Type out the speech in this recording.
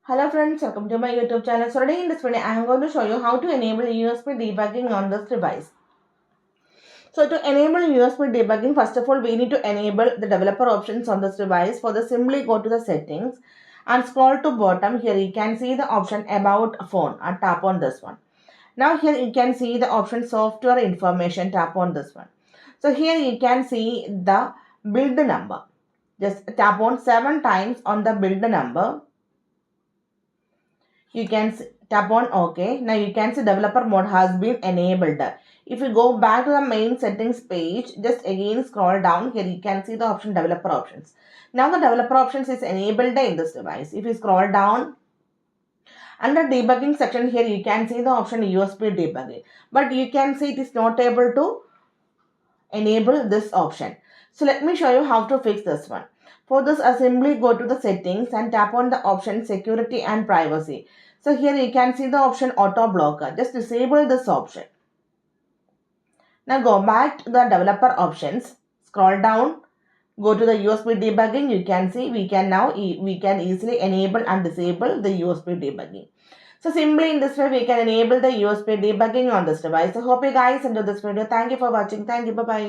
Hello friends, welcome to my YouTube channel. So today in this video, I am going to show you how to enable USB debugging on this device. So to enable USB debugging, first of all, we need to enable the developer options on this device. For this, simply go to the settings and scroll to bottom. Here you can see the option about phone and tap on this one. Now here you can see the option software information, tap on this one. So here you can see the build number. Just tap on 7 times on the build number. You can tap on OK. Now you can see developer mode has been enabled. If you go back to the main settings page, just again scroll down. Here you can see the option developer options. Now the developer options is enabled in this device. If you scroll down, under debugging section, here you can see the option USB debugging. But you can see it is not able to enable this option. So let me show you how to fix this one. For this, I simply go to the settings and tap on the option security and privacy. So here you can see the option auto blocker. Just disable this option. Now go back to the developer options. Scroll down. Go to the USB debugging. You can see we can easily enable and disable the USB debugging. So simply in this way we can enable the USB debugging on this device. I hope you guys enjoyed this video. Thank you for watching. Thank you. Bye bye.